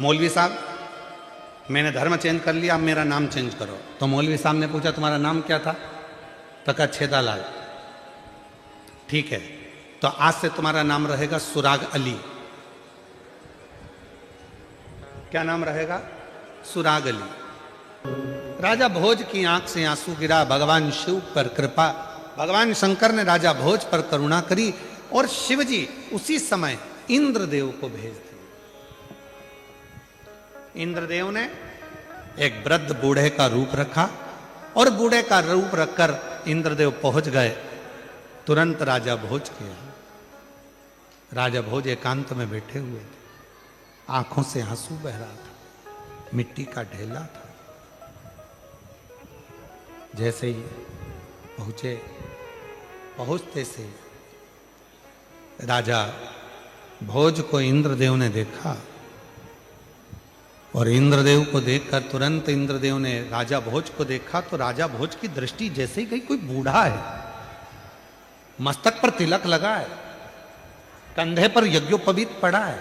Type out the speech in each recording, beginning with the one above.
मौलवी साहब मैंने धर्म चेंज कर लिया, अब मेरा नाम चेंज करो। तो मौलवी साहब ने पूछा तुम्हारा नाम क्या था? तो कहा छेदालाल। ठीक है, तो आज से तुम्हारा नाम रहेगा सुराग अली। क्या नाम रहेगा? सुराग अली। राजा भोज की आंख से आंसू गिरा, भगवान शिव पर कृपा, भगवान शंकर ने राजा भोज पर करुणा करी और शिवजी उसी समय इंद्रदेव को भेज दिए। इंद्रदेव ने एक वृद्ध बूढ़े का रूप रखा और बूढ़े का रूप रखकर इंद्रदेव पहुंच गए तुरंत राजा भोज के यहाँ। राजा भोज एकांत में बैठे हुए थे, आंखों से आंसू बह रहा था, मिट्टी का ढेला था। जैसे ही पहुंचे, पहुंचते से राजा भोज को इंद्रदेव ने देखा और इंद्रदेव को देखकर तुरंत इंद्रदेव ने राजा भोज को देखा तो राजा भोज की दृष्टि जैसे ही गई, कोई बूढ़ा है, मस्तक पर तिलक लगा है, कंधे पर यज्ञोपवीत पड़ा है,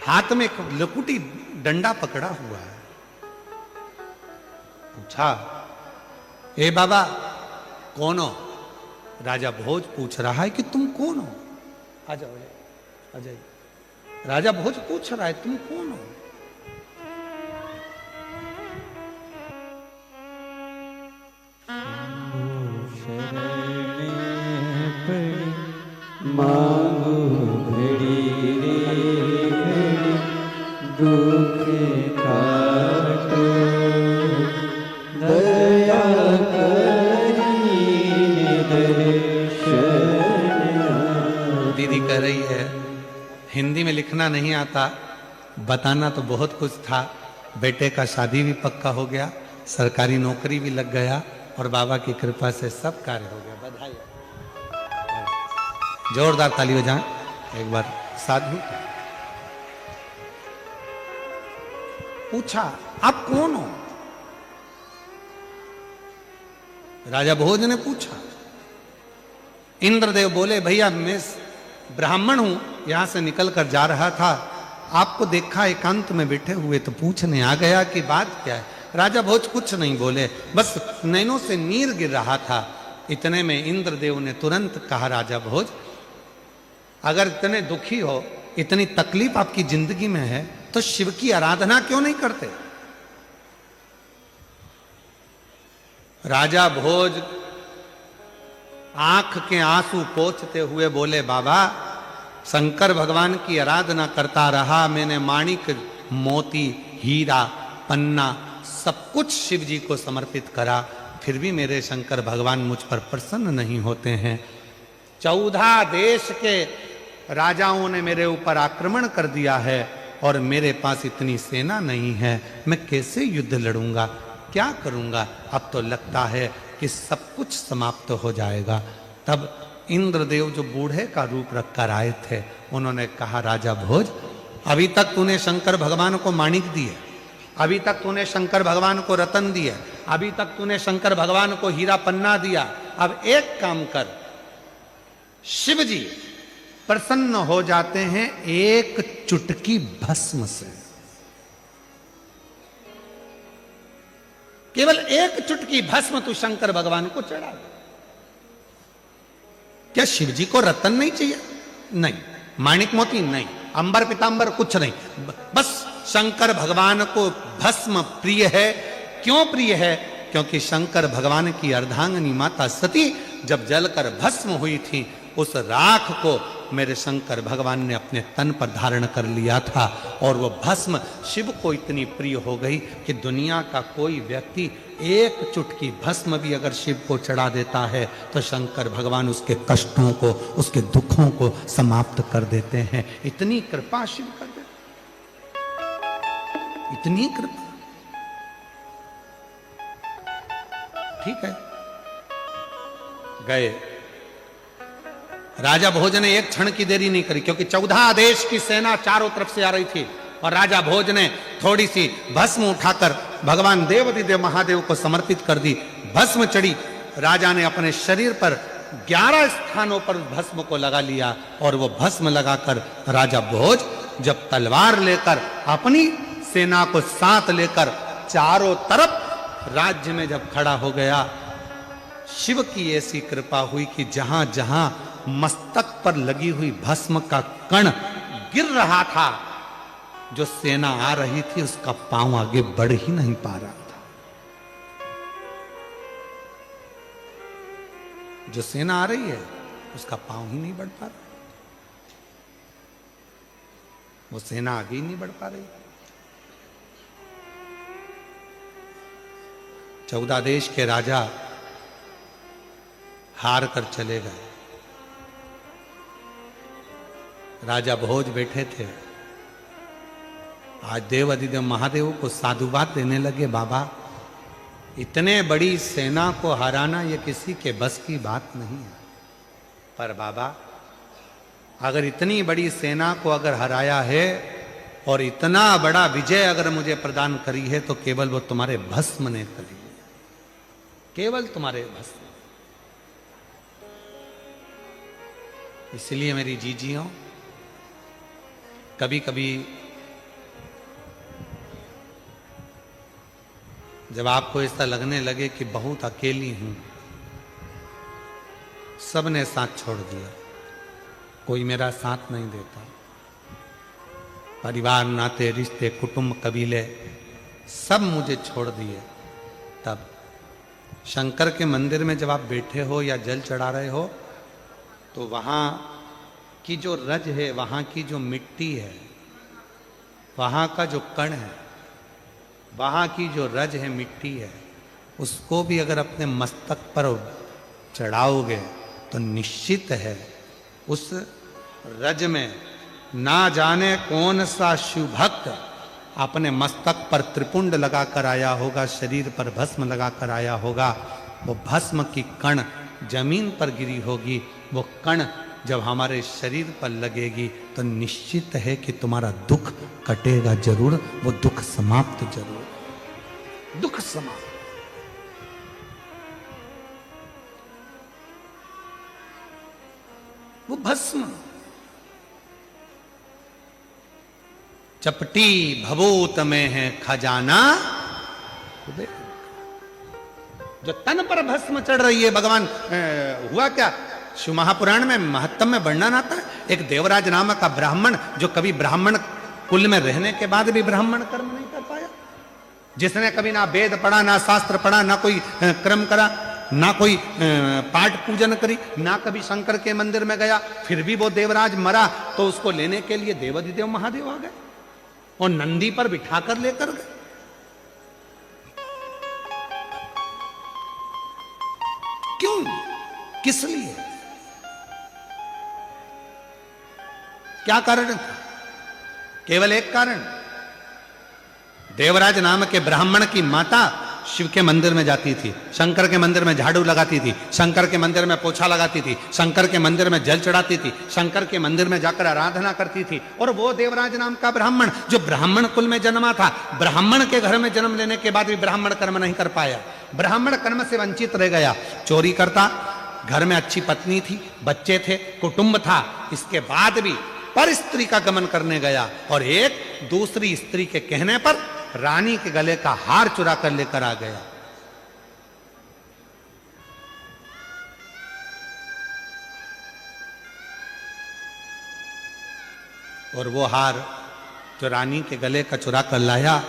हाथ में एक लकुटी डंडा पकड़ा हुआ है। पूछा, ए बाबा कौन हो? राजा भोज पूछ रहा है कि तुम कौन हो? आ जाओ, आ जाइए। राजा भोज पूछ रहा है तुम कौन हो? मांगो घड़ी रे घड़ी, दुख काटो, दया करी दर्शन। दीदी कह रही है हिंदी में लिखना नहीं आता, बताना तो बहुत कुछ था। बेटे का शादी भी पक्का हो गया, सरकारी नौकरी भी लग गया और बाबा की कृपा से सब कार्य हो गया। बधाई, जोरदार ताली बजाएं एक बार। साधु पूछा आप कौन हो? राजा भोज ने पूछा। इंद्रदेव बोले भैया मैं ब्राह्मण हूं, यहां से निकल कर जा रहा था, आपको देखा एकांत में बैठे हुए तो पूछने आ गया कि बात क्या है। राजा भोज कुछ नहीं बोले, बस नैनों से नीर गिर रहा था। इतने में इंद्रदेव ने तुरंत कहा, राजा भोज अगर इतने दुखी हो, इतनी तकलीफ आपकी जिंदगी में है तो शिव की आराधना क्यों नहीं करते? राजा भोज आंख के आंसू पोंछते हुए बोले, बाबा शंकर भगवान की आराधना करता रहा, मैंने माणिक मोती हीरा पन्ना सब कुछ शिव जी को समर्पित करा, फिर भी मेरे शंकर भगवान मुझ पर प्रसन्न नहीं होते हैं। 14 देश के राजाओं ने मेरे ऊपर आक्रमण कर दिया है और मेरे पास इतनी सेना नहीं है, मैं कैसे युद्ध लड़ूंगा, क्या करूंगा? अब तो लगता है कि सब कुछ समाप्त हो जाएगा। तब इंद्रदेव जो बूढ़े का रूप रखकर आए थे, उन्होंने कहा, राजा भोज अभी तक तूने शंकर भगवान को माणिक दिए, अभी तक तूने शंकर भगवान को रतन दिए, अभी तक तूने शंकर भगवान को हीरा पन्ना दिया, अब एक काम कर, शिव जी प्रसन्न हो जाते हैं एक चुटकी भस्म से। केवल एक चुटकी भस्म तू शंकर भगवान को चढ़ा दे। क्या शिव जी को रतन नहीं चाहिए? नहीं। माणिक मोती नहीं, अंबर पीतांबर कुछ नहीं, बस शंकर भगवान को भस्म प्रिय है। क्यों प्रिय है? क्योंकि शंकर भगवान की अर्धांगिनी माता सती जब जलकर भस्म हुई थी, उस राख को मेरे शंकर भगवान ने अपने तन पर धारण कर लिया था और वो भस्म शिव को इतनी प्रिय हो गई कि दुनिया का कोई व्यक्ति एक चुटकी भस्म भी अगर शिव को चढ़ा देता है तो शंकर भगवान उसके कष्टों को, उसके दुखों को समाप्त कर देते हैं। इतनी कृपा शिव कर देते, इतनी कृपा। ठीक है, गए। राजा भोज ने एक क्षण की देरी नहीं करी, क्योंकि 14 देश की सेना चारों तरफ से आ रही थी और राजा भोज ने थोड़ी सी भस्म उठाकर भगवान देवाधिदेव महादेव को समर्पित कर दी। भस्म चढ़ी, राजा ने अपने शरीर पर 11 स्थानों पर भस्म को लगा लिया और वो भस्म लगाकर राजा भोज जब तलवार लेकर अपनी सेना को साथ लेकर चारों तरफ राज्य में जब खड़ा हो गया, शिव की ऐसी कृपा हुई कि जहां जहां मस्तक पर लगी हुई भस्म का कण गिर रहा था, जो सेना आ रही थी उसका पांव आगे बढ़ ही नहीं पा रहा था। जो सेना आ रही है उसका पांव ही नहीं बढ़ पा रहा, वो सेना आगे ही नहीं बढ़ पा रही। 14 देश के राजा हार कर चले गए। राजा भोज बैठे थे। आज देव अधिदेव महादेव को साधुवाद देने लगे, बाबा इतने बड़ी सेना को हराना ये किसी के बस की बात नहीं है, पर बाबा अगर इतनी बड़ी सेना को अगर हराया है और इतना बड़ा विजय अगर मुझे प्रदान करी है, तो केवल वो तुम्हारे भस्म ने करी है, केवल तुम्हारे भस्म। इसलिए मेरी जीजियों, कभी कभी जब आपको ऐसा लगने लगे कि बहुत अकेली हूं, सबने साथ छोड़ दिया, कोई मेरा साथ नहीं देता, परिवार नाते रिश्ते कुटुंब कबीले सब मुझे छोड़ दिए, तब शंकर के मंदिर में जब आप बैठे हो या जल चढ़ा रहे हो, तो वहां की जो रज है, वहां की जो मिट्टी है, वहां का जो कण है, वहां की जो रज है, मिट्टी है, उसको भी अगर अपने मस्तक पर चढ़ाओगे तो निश्चित है उस रज में ना जाने कौन सा शिव भक्त अपने मस्तक पर त्रिपुंड लगाकर आया होगा, शरीर पर भस्म लगाकर आया होगा। वो भस्म की कण जमीन पर गिरी होगी, वो कण जब हमारे शरीर पर लगेगी तो निश्चित है कि तुम्हारा दुख कटेगा जरूर, वो दुख समाप्त जरूर, दुख समाप्त। वो भस्म चपटी भभूत में है खजाना, जो तन पर भस्म चढ़ रही है। भगवान हुआ क्या, शिव महापुराण में महत्तम में वर्णन आता है, एक देवराज नामक का ब्राह्मण, जो कभी ब्राह्मण कुल में रहने के बाद भी ब्राह्मण कर्म नहीं कर पाया, जिसने कभी ना वेद पढ़ा, ना शास्त्र पढ़ा, ना कोई क्रम करा, ना कोई पाठ पूजन करी, ना कभी शंकर के मंदिर में गया, फिर भी वो देवराज मरा तो उसको लेने के लिए देवाधिदेव महादेव आ गए और नंदी पर बिठाकर लेकर गए। क्यों, किस लिए, क्या कारण था? केवल एक कारण, देवराज नाम के ब्राह्मण की माता शिव के मंदिर में जाती थी, शंकर के मंदिर में झाड़ू लगाती थी, शंकर के मंदिर में पोछा लगाती थी, शंकर के मंदिर में जल चढ़ाती थी, शंकर के मंदिर में जाकर आराधना करती थी। और वो देवराज नाम का ब्राह्मण जो ब्राह्मण कुल में जन्मा था, ब्राह्मण के घर में जन्म लेने के बाद भी ब्राह्मण कर्म नहीं कर पाया, ब्राह्मण कर्म से वंचित रह गया, चोरी करता, घर में अच्छी पत्नी थी, बच्चे थे, कुटुंब था, इसके बाद भी पर स्त्री का गमन करने गया और एक दूसरी स्त्री के कहने पर रानी के गले का हार चुरा कर लेकर आ गया। और वो हार जो रानी के गले का चुरा कर लाया,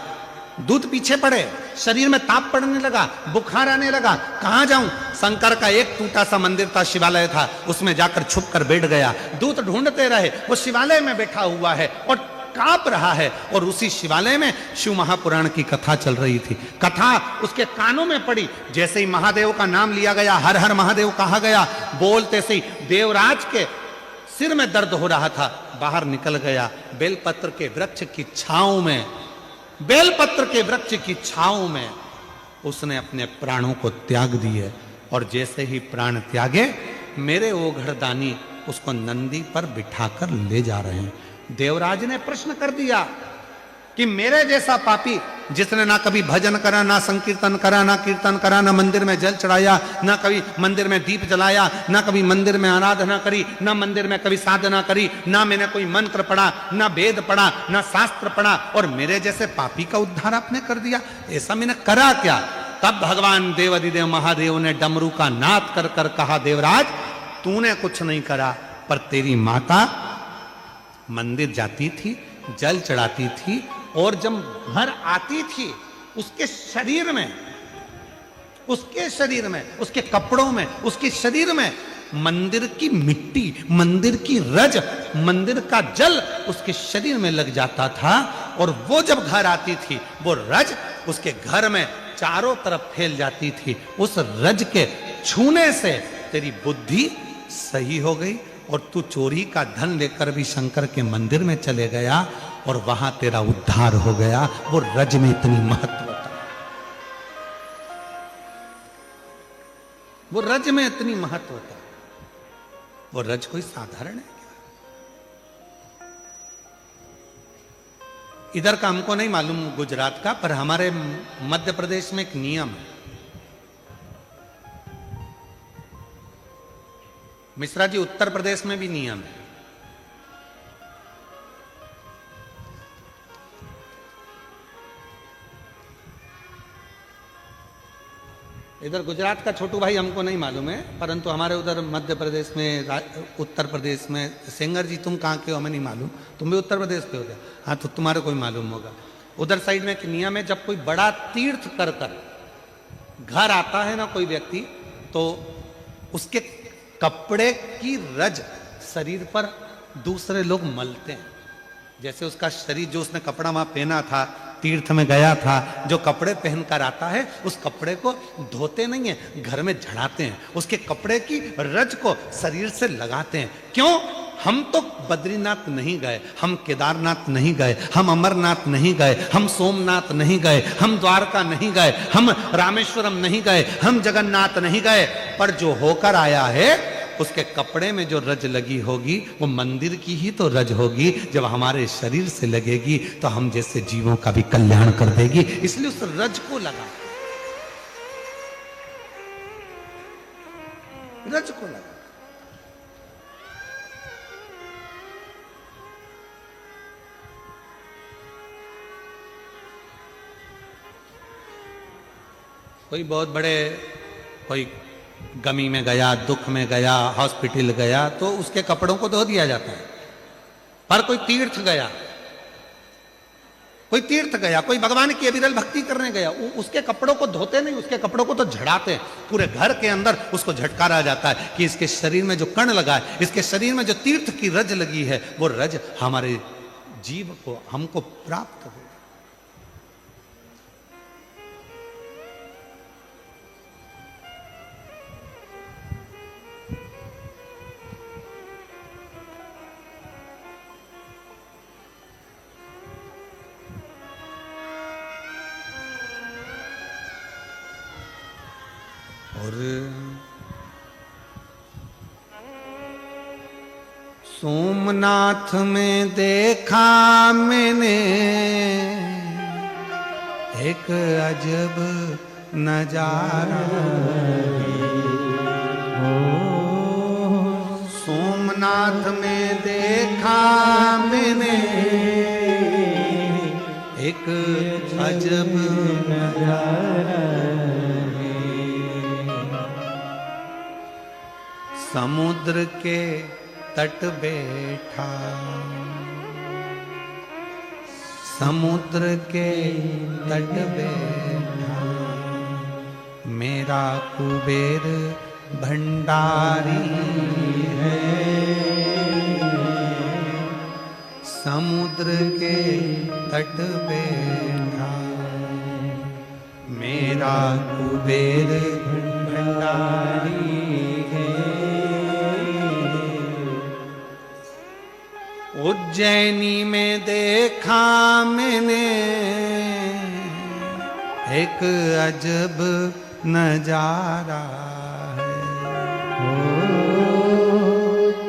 दूध पीछे पड़े, शरीर में ताप पड़ने लगा, बुखार आने लगा, कहां जाऊं? शंकर का एक टूटा सा मंदिर था, शिवालय था, उसमें जाकर छुप कर बैठ गया। दूत ढूंढते रहे, वो शिवालय में बैठा हुआ है और कांप रहा है, और उसी शिवालय में शिव महापुराण की कथा चल रही थी। कथा उसके कानों में पड़ी, जैसे ही महादेव का नाम लिया गया, हर हर महादेव कहा गया, बोलते से देवराज के सिर में दर्द हो रहा था, बाहर निकल गया, बेलपत्र के वृक्ष की छांव में, बेलपत्र के वृक्ष की छांव में उसने अपने प्राणों को त्याग दिए। और जैसे ही प्राण त्यागे, मेरे ओघड़दानी उसको नंदी पर बिठाकर ले जा रहे हैं। देवराज ने प्रश्न कर दिया, कि मेरे जैसा पापी जिसने ना कभी भजन करा, ना संकीर्तन करा, ना कीर्तन करा, ना मंदिर में जल चढ़ाया, ना कभी मंदिर में दीप जलाया, ना कभी मंदिर में आराधना करी, ना मंदिर में कभी साधना करी, ना मैंने कोई मंत्र पढ़ा, ना वेद पढ़ा, ना शास्त्र पढ़ा, और मेरे जैसे पापी का उद्धार आपने कर दिया। ऐसा मैंने करा क्या? तब भगवान देवाधिदेव महादेव ने डमरू का नाद कर कर कहा, देवराज तूने कुछ नहीं करा, पर तेरी माता मंदिर जाती थी, जल चढ़ाती थी, और जब घर आती थी उसके शरीर में, उसके कपड़ों में, उसके शरीर में मंदिर की मिट्टी, मंदिर की रज, मंदिर का जल उसके शरीर में लग जाता था। और वो जब घर आती थी, वो रज उसके घर में चारों तरफ फैल जाती थी। उस रज के छूने से तेरी बुद्धि सही हो गई, और तू चोरी का धन लेकर भी शंकर के मंदिर में चले गया, और वहां तेरा उद्धार हो गया। वो रज में इतनी महत्वता, वो रज में इतनी महत्वता। वो रज कोई साधारण है क्या? इधर का हमको नहीं मालूम गुजरात का, पर हमारे मध्य प्रदेश में एक नियम है। मिश्रा जी, उत्तर प्रदेश में भी नियम है। इधर गुजरात का छोटू भाई हमको नहीं मालूम है, परंतु हमारे उधर मध्य प्रदेश में, उत्तर प्रदेश में, सेंगर जी तुम कहाँ के हो हमें नहीं मालूम, तुम भी उत्तर प्रदेश के हो क्या? हाँ, तो तुम्हारे कोई मालूम होगा। उधर साइड में एक नियम है, जब कोई बड़ा तीर्थ कर कर घर आता है ना कोई व्यक्ति, तो उसके कपड़े की रज शरीर पर दूसरे लोग मलते हैं। जैसे उसका शरीर, जो उसने कपड़ा वहां पहना था, तीर्थ में गया था, जो कपड़े पहनकर आता है, उस कपड़े को धोते नहीं है, घर में झड़ाते हैं, उसके कपड़े की रज को शरीर से लगाते हैं। क्यों? हम तो बद्रीनाथ नहीं गए, हम केदारनाथ नहीं गए, हम अमरनाथ नहीं गए, हम सोमनाथ नहीं गए, हम द्वारका नहीं गए, हम रामेश्वरम नहीं गए, हम जगन्नाथ नहीं गए, पर जो होकर आया है उसके कपड़े में जो रज लगी होगी वो मंदिर की ही तो रज होगी। जब हमारे शरीर से लगेगी तो हम जैसे जीवों का भी कल्याण कर देगी, इसलिए उस रज को लगा, रज को लगा। कोई बहुत बड़े, कोई गमी में गया, दुख में गया, हॉस्पिटल गया, तो उसके कपड़ों को धो दिया जाता है। पर कोई तीर्थ गया, कोई भगवान की अविरल भक्ति करने गया, उसके कपड़ों को धोते नहीं, उसके कपड़ों को तो झड़ाते हैं। पूरे घर के अंदर उसको झटकारा जाता है कि इसके शरीर में जो कण लगा है, इसके शरीर में जो तीर्थ की रज लगी है, वो रज हमारे जीव को, हमको प्राप्त हो। और सोमनाथ में देखा मैंने एक अजब नजारा, सोमनाथ में देखा मैंने एक अजब नजारा, समुद्र के तट बैठा, समुद्र के तट बैठा, मेरा कुबेर भंडारी है, समुद्र के तट बैठा, मेरा कुबेर भंडारी है। उज्जैनी में देखा मैंने एक अजब नजारा है,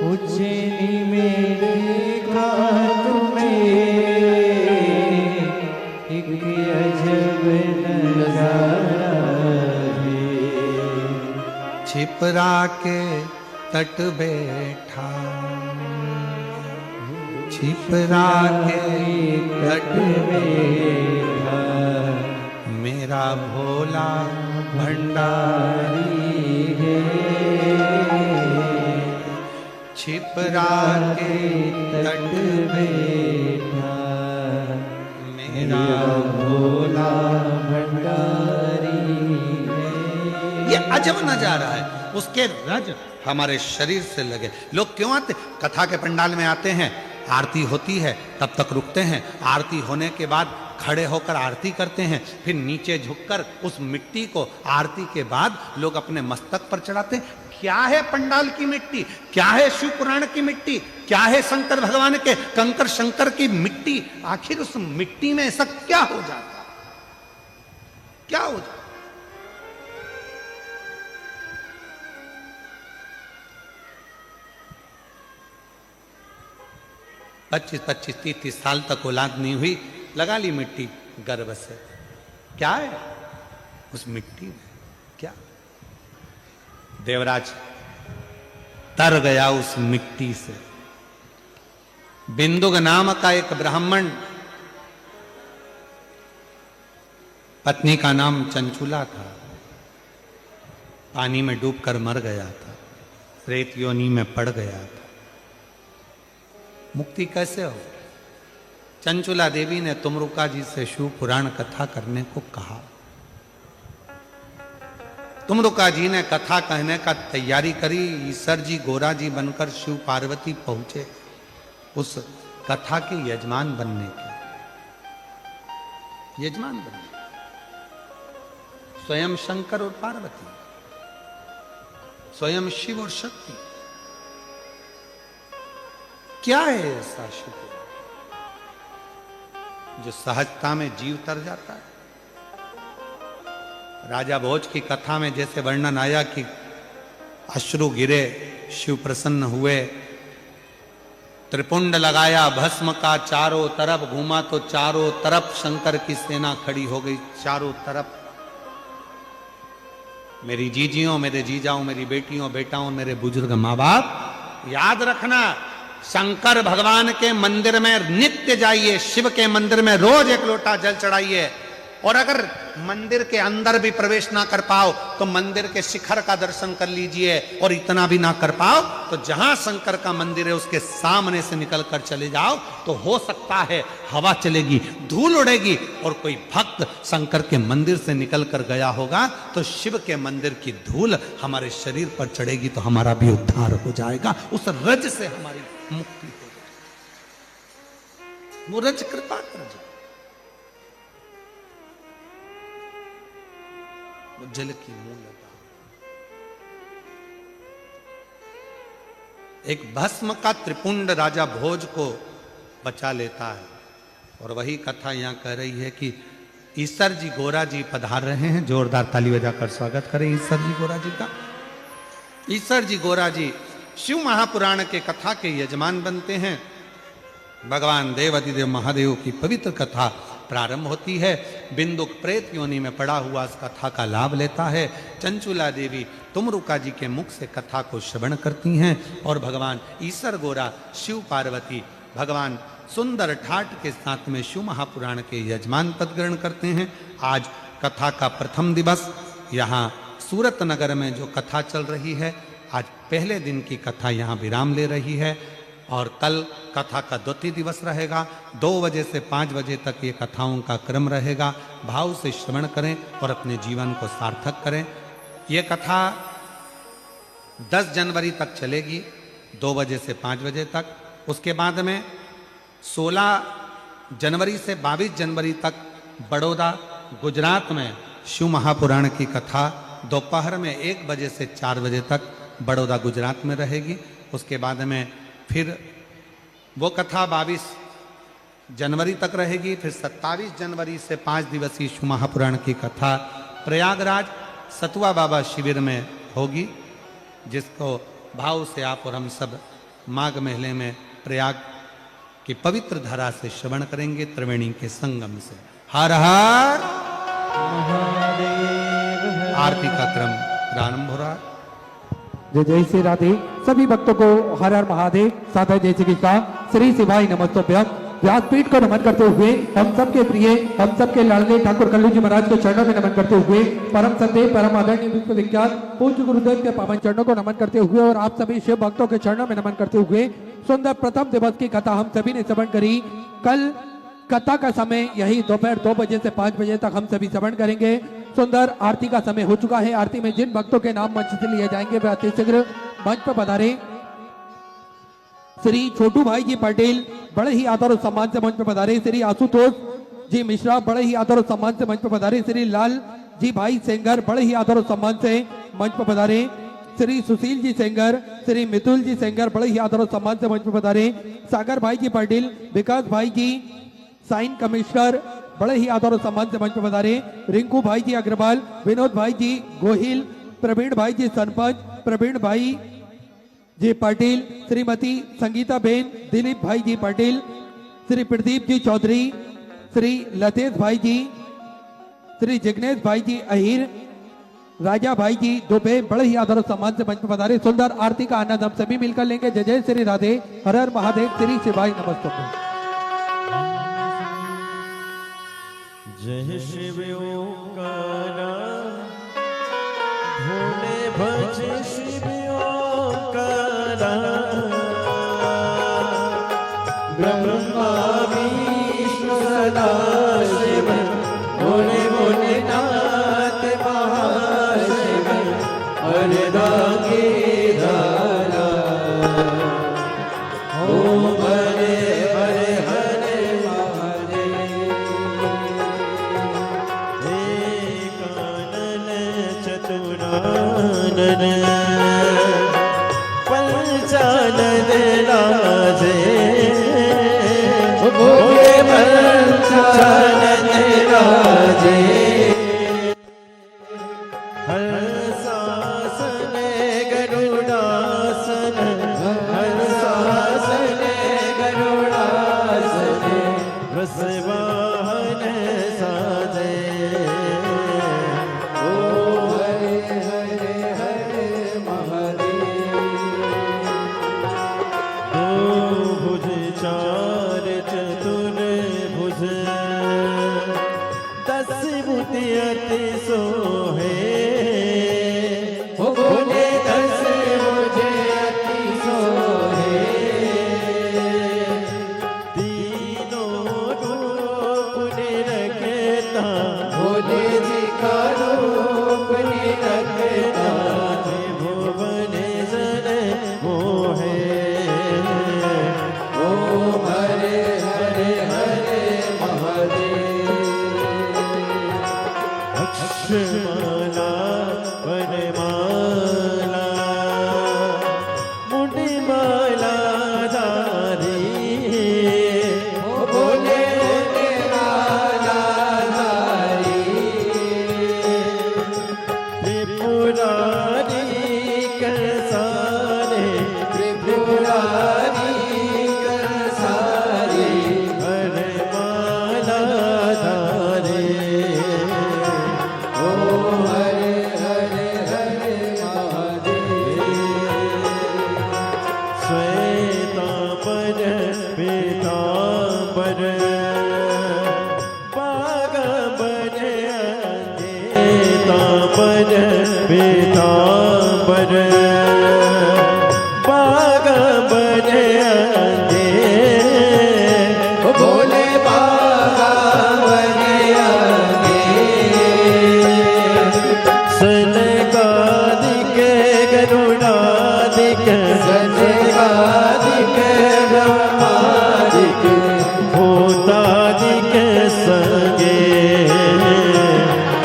उज्जैनी में देखा तुम्हें छिपरा के तट बैठा, छिपरा के तट बैठा, मेरा भोला भंडारी है। छिपरा के तट बैठा, मेरा भोला भंडारी है। ये अजब नजारा है। उसके रज हमारे शरीर से लगे। लोग क्यों आते? कथा के पंडाल में आते हैं, आरती होती है, तब तक रुकते हैं। आरती होने के बाद खड़े होकर आरती करते हैं, फिर नीचे झुककर उस मिट्टी को आरती के बाद लोग अपने मस्तक पर चढ़ाते हैं। क्या है पंडाल की मिट्टी? क्या है शिव पुराण की मिट्टी? क्या है शंकर भगवान के कंकर शंकर की मिट्टी? आखिर उस मिट्टी में ऐसा क्या हो जाता? क्या हो जाता? 25-25, 30-30 साल तक औलाद नहीं हुई, लगा ली मिट्टी गर्भ से। क्या है उस मिट्टी में? क्या? देवराज तर गया उस मिट्टी से। बिंदुक नाम का एक ब्राह्मण, पत्नी का नाम चंचुला था, पानी में डूबकर मर गया था, रेत योनि में पड़ गया था। मुक्ति कैसे हो? चंचुला देवी ने तुमरुका जी से शिव पुराण कथा करने को कहा। तुमरुका जी ने कथा कहने का तैयारी करी। ईश्वर जी गोरा जी बनकर शिव पार्वती पहुंचे उस कथा के यजमान बनने के। यजमान बनने, स्वयं शंकर और पार्वती, स्वयं शिव और शक्ति। क्या है ऐसा शिव जो सहजता में जीव तर जाता है? राजा भोज की कथा में जैसे वर्णन आया कि अश्रु गिरे, शिव प्रसन्न हुए, त्रिपुंड लगाया भस्म का, चारों तरफ घूमा तो चारों तरफ शंकर की सेना खड़ी हो गई। चारों तरफ मेरी जीजियों, मेरे जीजाओं, मेरी बेटियों, बेटाओं, मेरे बुजुर्ग माँ बाप, याद रखना, शंकर भगवान के मंदिर में नित्य जाइए, शिव के मंदिर में रोज एक लोटा जल चढ़ाइए। और अगर मंदिर के अंदर भी प्रवेश ना कर पाओ तो मंदिर के शिखर का दर्शन कर लीजिए। और इतना भी ना कर पाओ तो जहां शंकर का मंदिर है उसके सामने से निकल कर चले जाओ, तो हो सकता है हवा चलेगी, धूल उड़ेगी, और कोई भक्त शंकर के मंदिर से निकल कर गया होगा तो शिव के मंदिर की धूल हमारे शरीर पर चढ़ेगी तो हमारा भी उद्धार हो जाएगा। उस रज से हमारी मुक्ति हो जाएगी। वो रज कृपा कर जाए, वो जल की मूलता। एक भस्म का त्रिपुंड राजा भोज को बचा लेता है। और वही कथा यहां कह रही है कि ईश्वर जी गोरा जी पधार रहे हैं। जोरदार ताली बजाकर स्वागत करें ईश्वर जी गोरा जी का। ईश्वर जी गोरा जी शिव महापुराण के कथा के यजमान बनते हैं। भगवान देव अधिदेव महादेव की पवित्र कथा प्रारंभ होती है। बिंदुक प्रेत योनि में पड़ा हुआ इस कथा का लाभ लेता है। चंचुला देवी तुमरुका जी के मुख से कथा को श्रवण करती हैं और भगवान ईश्वर गोरा, शिव पार्वती, भगवान सुंदर ठाट के साथ में शिव महापुराण के यजमान पद ग्रहण करते हैं। आज कथा का प्रथम दिवस यहाँ सूरत नगर में जो कथा चल रही है, आज पहले दिन की कथा यहाँ विराम ले रही है और कल कथा का द्वितीय दिवस रहेगा। 2 बजे से 5 बजे तक ये कथाओं का क्रम रहेगा। भाव से श्रवण करें और अपने जीवन को सार्थक करें। ये कथा 10 जनवरी तक चलेगी, 2 बजे से 5 बजे तक। उसके बाद में 16 जनवरी से 22 जनवरी तक बड़ौदा गुजरात में शिव महापुराण की कथा दोपहर में 1 बजे से 4 बजे तक बड़ौदा गुजरात में रहेगी। उसके बाद में फिर वो कथा 22 जनवरी तक रहेगी। फिर 27 जनवरी से 5 दिवसीय शिव महापुराण की कथा प्रयागराज सतुआ बाबा शिविर में होगी, जिसको भाव से आप और हम सब माघ महीने में प्रयाग की पवित्र धारा से श्रवण करेंगे, त्रिवेणी के संगम से। हर हर महादेव। आरती का क्रम प्रारंभ हो रहा है। जय जय श्री राधे। सभी भक्तों को हर हर महादेव, साधा जय श्री कृष्णा, श्री शिवाय नमस्तोभ्यम। व्यासपीठ को नमन करते हुए हम सबके प्रिय, हम सबके लाडले ठाकुर कल्लू जी महाराज को चरणों में नमन करते हुए परम संदेह परम आदरणीय विश्व विख्यात पूज्य गुरुदेव के पावन चरणों को नमन करते हुए और आप सभी शिव भक्तों के चरणों में नमन करते हुए सुंदर प्रथम दिवस की कथा हम सभी ने श्रवण करी। कल कथा का समय यही दोपहर 2 बजे से 5 बजे तक हम सभी श्रवण करेंगे। सुंदर आरती का समय हो चुका है। आरती में जिन भक्तों के नाम मंच से लिए जाएंगे वे अतिशीघ्र मंच पर पधारे। श्री छोटू भाई जी पटेल बड़े ही आदर और सम्मान से मंच पर पधारे। श्री आशुतोष जी मिश्रा बड़े ही आदर और सम्मान से मंच पर पधारे। श्री लाल जी भाई सेंगर बड़े ही आदर और सम्मान से मंच पर पधारे। श्री सुशील जी सेंगर, श्री मितुल जी सेंगर बड़े ही आदर और सम्मान से मंच पर पधारे। सागर भाई जी पटेल, विकास भाई जी साइन कमिश्नर बड़े ही आदर और सम्मान से मंच पर पधारे। रिंकू भाई जी अग्रवाल, विनोद भाई जी गोहिल, प्रवीण भाई जी सरपंच, प्रवीण भाई जी पाटिल, श्रीमती संगीता बेन, दिलीप भाई जी पाटिल, श्री प्रदीप जी चौधरी, श्री लतेश भाई जी, श्री जिग्नेश भाई जी अहिर, राजा भाई जी दुबे बड़े ही आदर और सम्मान से मंच पर पधारे। सुंदर आरती का आनंद हम सभी मिलकर लेंगे। जय जय श्री राधे, हर हर महादेव, श्री शिवाय नमस्तुभ्यं। जय शिव ओंकारा, भोले भज शिव ओंकारा, ब्रह्मा विष्णु सदा शिव, भोले भोलेनाथ महाशिव, हरदागे धारा, ओम हरे हरे हरे महादेव। कानन चतुरानन, पंचानन राजे, भोले पंचानन राजे, हर शासन गरुड़ासन, हर शासन गरुड़ासन, वृषवाहन साजे, ओम हरे हरे हरे महादेव। दो भुज चार चतुर भुज, 10 बुद्धि अति सोहे, भोले 10 भुज अति सोहे, तीनों रूप निरखता, भोले जी का रूप निरखता, भुवन जन मोहे, ओम हरे हरे हरे महादेव। अक्षमाला वनमाला, मुंडमाला धारी, भोले मुंडमाला धारी, त्रिपुरारी करसारे, त्रिपुरारी करसारे, वरमाला धारे, ओम हरे हरे हरे महादेव। श्वेतांबर पीतांबर, बागंबर श्वेतांबर पीतांबर, बागंबर अंधे, भोले बागंबर अंधे, सनकादिक गरुड़ादिक, सनकादिक ब्रह्मादिक, भूतादिक संगे,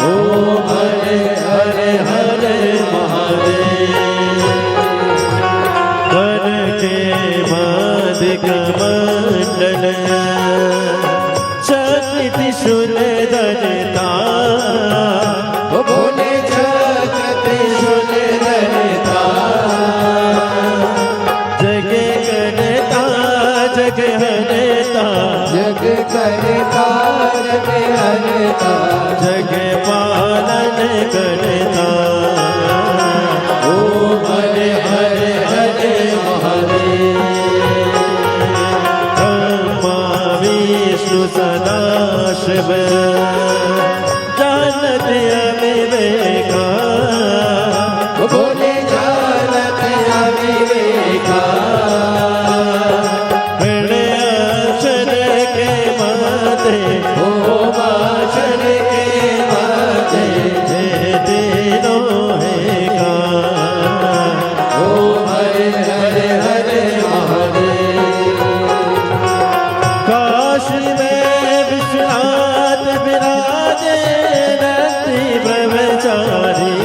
ओम हरे हरे हरे महादेव। कर के मादिक मंडल, चक्र त्रिशूल धरता, भोले चक्र त्रिशूल धरता, जग करता जग हरता, जग करता जग हरता, जग पालन करता, ओम हरे सदा शिव जानत अविवेका बोले जानत अविवेका अक्षर के माते ओ अक्षर के माते तीनों है का ओ हरे हरे हरे महादेव काशी में विश्वनाथ विराजे रति ब्रह्मचारी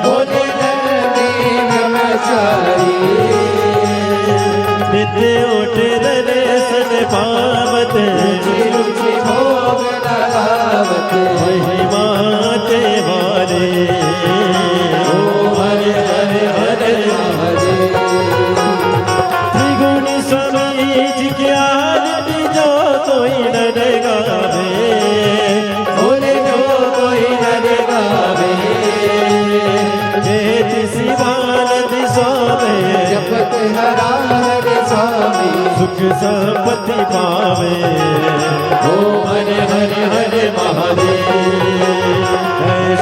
बोले रति ब्रह्मचारी नित्य उठ दर्शन पावत रुचि भोग लगावत महिमा ते वाले ओ हरे हरे हरे हरे त्रिगुणी स्वामी जी की आरती जो कोई न गावे बोले जो कोई न गावे शिवानंद स्वामी जपत हरा हरे स्वामी सुख संपत्ति पावे ओ हरे हरे हरे महादेव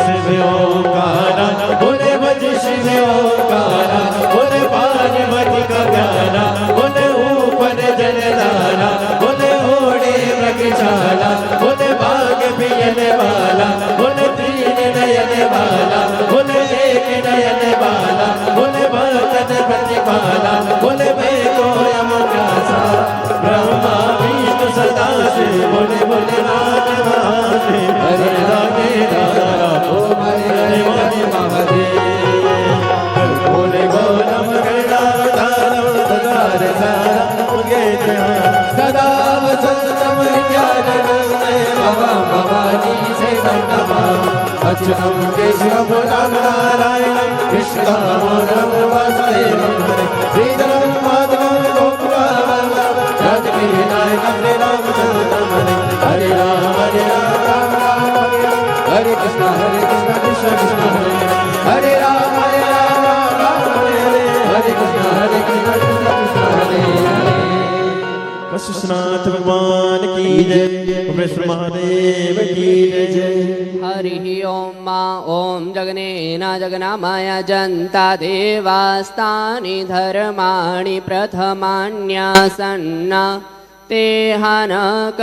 शिव ओंकारा बोले भज शिव ओंकारा बोले पार्वती का प्यारा बोले ऊपर जलधारा बोले ओढ़े मृगशाला बोले बाग पियने वाला बोले तीन नयन वाला बोले एक नयन वाला बोले बर्तन प्रतिपाला बोले बेको यमकासा ब्रह्मा विष्णु सदा शिव बोले बोले नाथ महादेव हरे राधे राधा ओ हरे हरे हरे महादेव बोले गोलम गणाधारम सदार सारा मुगे सदा वसंतम ज्ञानम भवानी से नमः अच्युतम केशवम राम नारायणम कृष्णदामोदरम वासुदेवम श्रीधरम माधवम गोकुलाम जगति विनायकम रामचंद्रम हरे राम राम राम हरे राम हरे कृष्ण कृष्ण कृष्ण हरे राम राम हरे हरे कृष्ण कृष्ण कृष्ण हरे हरे वशिष्ठनाथ भगवान की जय विष्णु महादेव की जय हरि ओम मा ओम जगनेन जगनामय जन्ता देवास्तानि धर्माणि प्रथमान्यासन्न ते हनक